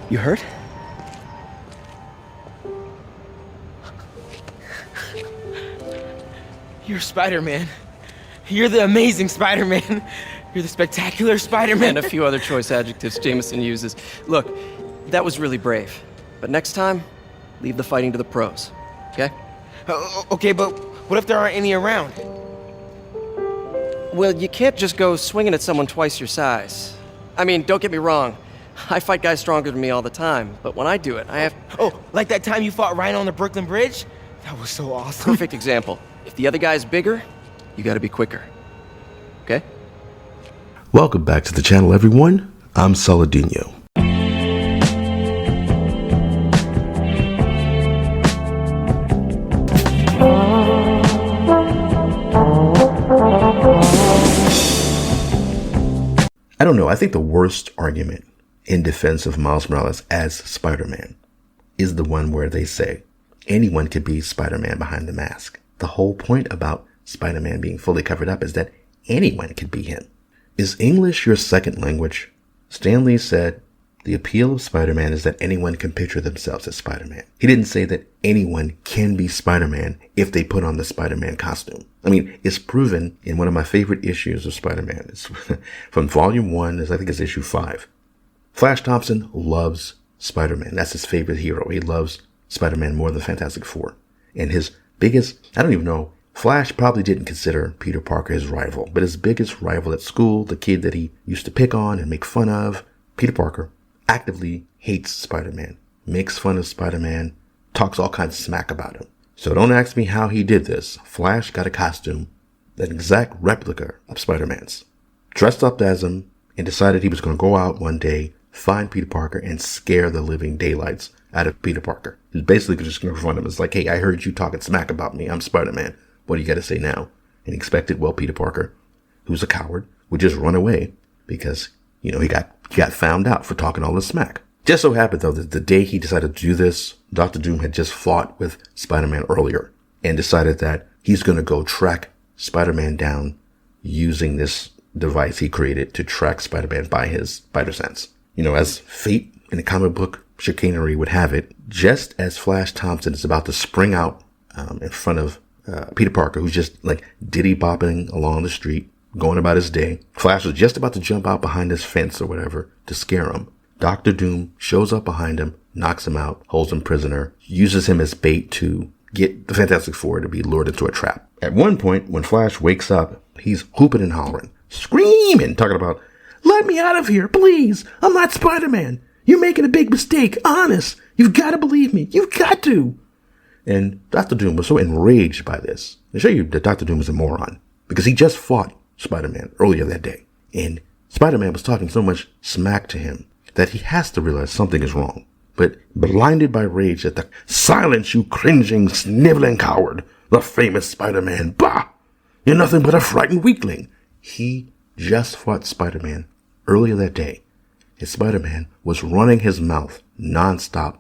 You hurt? You're Spider-Man. You're the amazing Spider-Man. You're the spectacular Spider-Man. And a few other choice adjectives Jameson uses. Look, that was really brave. But next time, leave the fighting to the pros, okay? Okay, but what if there aren't any around? Well, you can't just go swinging at someone twice your size. I mean, don't get me wrong. I fight guys stronger than me all the time, but when I do it, I have... Oh, like that time you fought Rhino on the Brooklyn Bridge? That was so awesome. Perfect example. If the other guy's bigger, you gotta be quicker. Okay? Welcome back to the channel, everyone. I'm Saladino. I don't know. I think the worst argument in defense of Miles Morales as Spider-Man is the one where they say anyone could be Spider-Man behind the mask. The whole point about Spider-Man being fully covered up is that anyone could be him. Is English your second language? Stan Lee said the appeal of Spider-Man is that anyone can picture themselves as Spider-Man. He didn't say that anyone can be Spider-Man if they put on the Spider-Man costume. I mean, it's proven in one of my favorite issues of Spider-Man. It's from volume 1, I think it's issue 5. Flash Thompson loves Spider-Man. That's his favorite hero. He loves Spider-Man more than Fantastic Four. And his biggest, I don't even know, Flash probably didn't consider Peter Parker his rival, but his biggest rival at school, the kid that he used to pick on and make fun of, Peter Parker, actively hates Spider-Man, makes fun of Spider-Man, talks all kinds of smack about him. So don't ask me how he did this. Flash got a costume, an exact replica of Spider-Man's, dressed up as him, and decided he was going to go out one day, find Peter Parker, and scare the living daylights out of Peter Parker. He's basically just going to confront him. It's like, hey, I heard you talking smack about me. I'm Spider-Man. What do you got to say now? And he expected, well, Peter Parker, who's a coward, would just run away because, you know, he got found out for talking all this smack. Just so happened, though, that the day he decided to do this, Dr. Doom had just fought with Spider-Man earlier and decided that he's going to go track Spider-Man down using this device he created to track Spider-Man by his spider sense. You know, as fate in the comic book chicanery would have it, just as Flash Thompson is about to spring out in front of Peter Parker, who's just like diddy bopping along the street, going about his day. Flash was just about to jump out behind his fence or whatever to scare him. Dr. Doom shows up behind him, knocks him out, holds him prisoner, uses him as bait to get the Fantastic Four to be lured into a trap. At one point, when Flash wakes up, he's whooping and hollering, screaming, talking about, let me out of here, please. I'm not Spider-Man. You're making a big mistake. Honest. You've got to believe me. You've got to. And Dr. Doom was so enraged by this. They show you that Dr. Doom is a moron because he just fought Spider-Man earlier that day. And Spider-Man was talking so much smack to him that he has to realize something is wrong. But blinded by rage at the silence, you cringing, sniveling coward, the famous Spider-Man, bah! You're nothing but a frightened weakling. He just fought Spider-Man earlier that day. And Spider-Man was running his mouth nonstop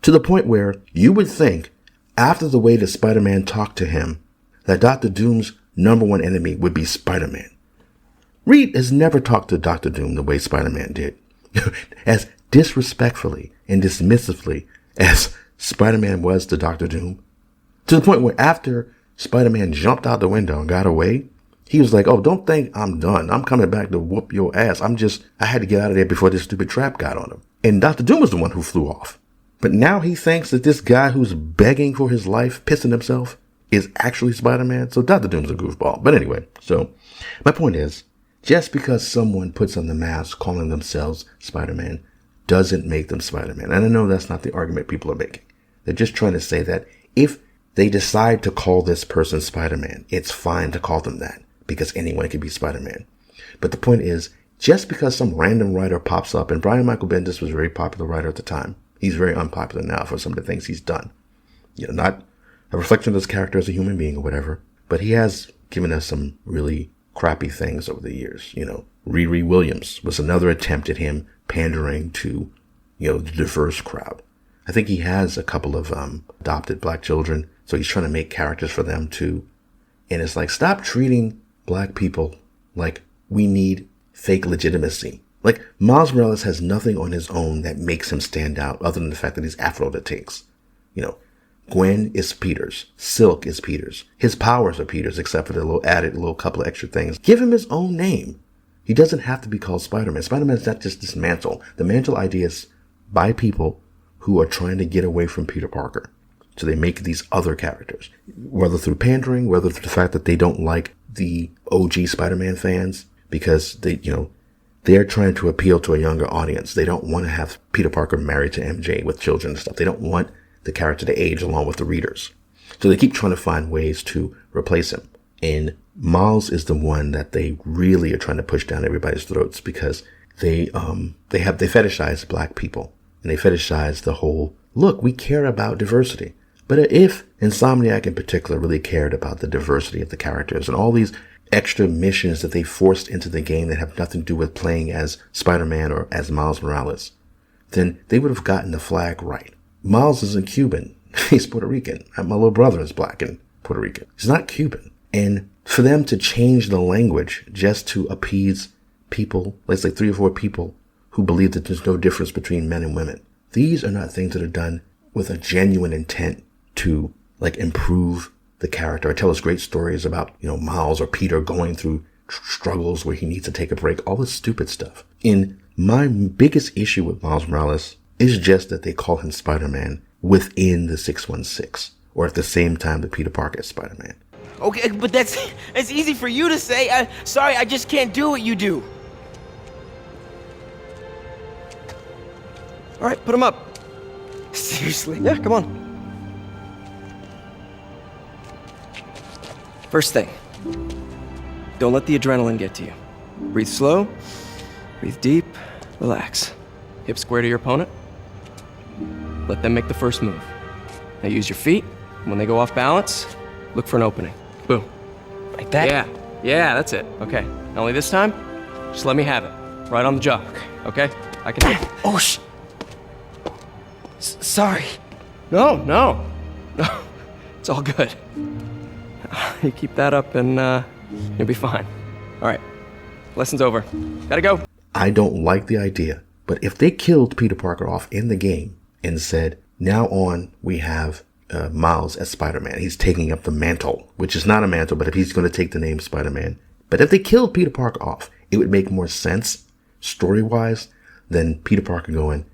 to the point where you would think, after the way that Spider-Man talked to him, that Dr. Doom's number one enemy would be Spider-Man. Reed has never talked to Dr. Doom the way Spider-Man did. As disrespectfully and dismissively as Spider-Man was to Dr. Doom. To the point where after Spider-Man jumped out the window and got away, he was like, oh, don't think I'm done. I'm coming back to whoop your ass. I had to get out of there before this stupid trap got on him. And Dr. Doom was the one who flew off. But now he thinks that this guy who's begging for his life, pissing himself, is actually Spider-Man. So Dr. Doom's a goofball. But anyway, so my point is, just because someone puts on the mask calling themselves Spider-Man doesn't make them Spider-Man. And I know that's not the argument people are making. They're just trying to say that if they decide to call this person Spider-Man, it's fine to call them that because anyone can be Spider-Man. But the point is, just because some random writer pops up, and Brian Michael Bendis was a very popular writer at the time. He's very unpopular now for some of the things he's done. You know, not a reflection of his character as a human being or whatever, but he has given us some really crappy things over the years. You know, Riri Williams was another attempt at him pandering to, you know, the diverse crowd. I think he has a couple of adopted black children, so he's trying to make characters for them too. And it's like, stop treating black people like we need fake legitimacy. Like, Miles Morales has nothing on his own that makes him stand out other than the fact that he's Afro the Tinks. You know, Gwen is Peter's. Silk is Peter's. His powers are Peter's, except for the little couple of extra things. Give him his own name. He doesn't have to be called Spider-Man. Spider-Man is not just this mantle. The mantle idea is by people who are trying to get away from Peter Parker. So they make these other characters, whether through pandering, whether through the fact that they don't like the OG Spider-Man fans because they're trying to appeal to a younger audience. They don't want to have Peter Parker married to MJ with children and stuff. They don't want the character to age along with the readers. So they keep trying to find ways to replace him. And Miles is the one that they really are trying to push down everybody's throats because they fetishize black people. And they fetishize the whole, look, we care about diversity. But if Insomniac in particular really cared about the diversity of the characters and all these extra missions that they forced into the game that have nothing to do with playing as Spider-Man or as Miles Morales, then they would have gotten the flag right. Miles isn't Cuban. He's Puerto Rican. My little brother is black and Puerto Rican. He's not Cuban. And for them to change the language just to appease people, let's say 3 or 4 people who believe that there's no difference between men and women, these are not things that are done with a genuine intent to improve the character or tell us great stories about, Miles or Peter going through struggles where he needs to take a break, all this stupid stuff. And my biggest issue with Miles Morales is just that they call him Spider-Man within the 616 or at the same time that Peter Parker is Spider-Man. Okay, but that's easy for you to say. Sorry, I just can't do what you do. All right, put him up. Seriously? Yeah, come on. First thing, don't let the adrenaline get to you. Breathe slow, breathe deep, relax. Hip square to your opponent. Let them make the first move. Now use your feet. When they go off balance, look for an opening. Boom. Like that? Yeah, that's it. Okay, only this time, just let me have it. Right on the jaw. Okay? I can hit. Oh, sorry. No. It's all good. You keep that up and you'll be fine. All right, lesson's over. Gotta go. I don't like the idea, but if they killed Peter Parker off in the game and said, now on we have Miles as Spider-Man, he's taking up the mantle, which is not a mantle, but if he's going to take the name Spider-Man. But if they killed Peter Parker off, it would make more sense story-wise than Peter Parker going,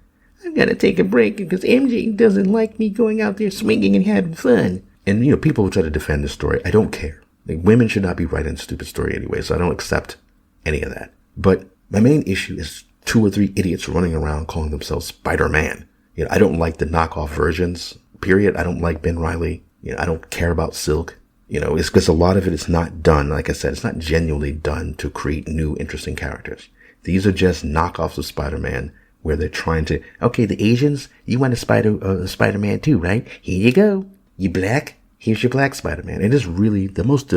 I gotta take a break because MJ doesn't like me going out there swinging and having fun. And, people will try to defend this story. I don't care. Women should not be writing a stupid story anyway, so I don't accept any of that. But my main issue is 2 or 3 idiots running around calling themselves Spider-Man. I don't like the knockoff versions, period. I don't like Ben Reilly. I don't care about Silk. It's because a lot of it is not done. Like I said, it's not genuinely done to create new, interesting characters. These are just knockoffs of Spider-Man where they're trying to, okay, the Asians, you want a Spider-Man too, right? Here you go. You black? Here's your black Spider-Man. It is really the most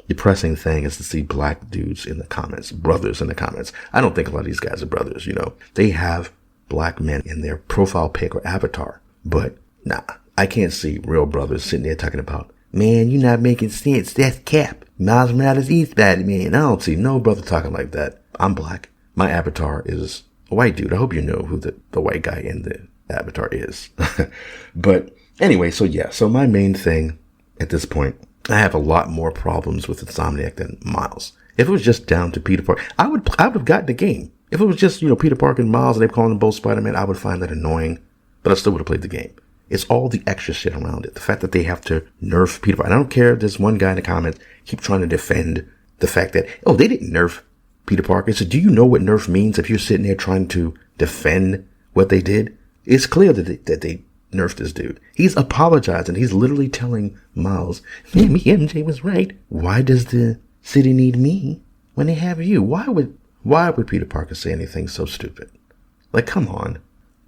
depressing thing is to see black dudes in the comments, brothers in the comments. I don't think a lot of these guys are brothers, They have black men in their profile pic or avatar. But nah, I can't see real brothers sitting there talking about, man, you're not making sense. That's Cap. Miles Morales is Spider-Man. I don't see no brother talking like that. I'm black. My avatar is a white dude. I hope you know who the white guy in the avatar is. But anyway, so my main thing at this point, I have a lot more problems with Insomniac than Miles. If it was just down to Peter Parker, I would have gotten the game. If it was just, Peter Parker and Miles and they're calling them both Spider-Man, I would find that annoying, but I still would have played the game. It's all the extra shit around it. The fact that they have to nerf Peter Parker. I don't care if there's one guy in the comments keep trying to defend the fact that, they didn't nerf Peter Parker. So do you know what nerf means if you're sitting there trying to defend what they did? It's clear that they nerfed this dude. He's apologizing. He's literally telling Miles, maybe MJ was right. Why does the city need me when they have you? Why would Peter Parker say anything so stupid? Come on.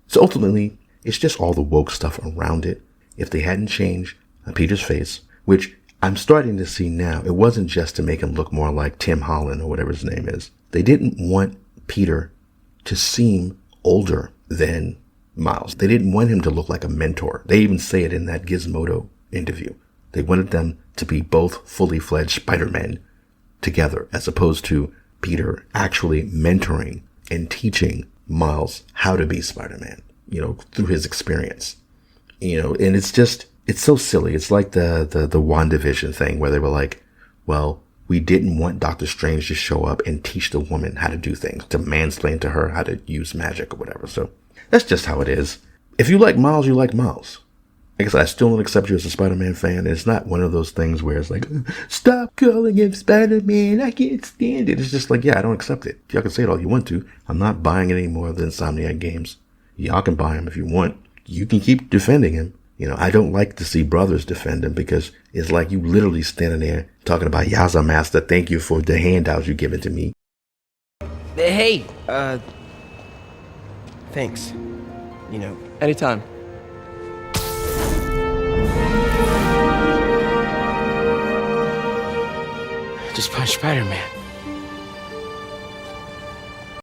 So ultimately, it's just all the woke stuff around it. If they hadn't changed Peter's face, which I'm starting to see now, it wasn't just to make him look more like Tim Holland or whatever his name is. They didn't want Peter to seem older than Miles. They didn't want him to look like a mentor. They even say it in that Gizmodo interview. They wanted them to be both fully fledged Spider-Men together, as opposed to Peter actually mentoring and teaching Miles how to be Spider-Man, through his experience. And it's so silly. It's like the WandaVision thing where they were like, well, we didn't want Doctor Strange to show up and teach the woman how to do things, to mansplain to her how to use magic or whatever. So that's just how it is. If you like Miles, you like Miles. Like I said, I still don't accept you as a Spider-Man fan. It's not one of those things where it's like, stop calling him Spider-Man, I can't stand it. It's just like, yeah, I don't accept it. Y'all can say it all you want to. I'm not buying any more of the Insomniac games. Y'all can buy him if you want. You can keep defending him. I don't like to see brothers defend him because it's like you literally standing there talking about Yaza Master, thank you for the handouts you given to me. Hey, thanks. Anytime. Just punch Spider-Man.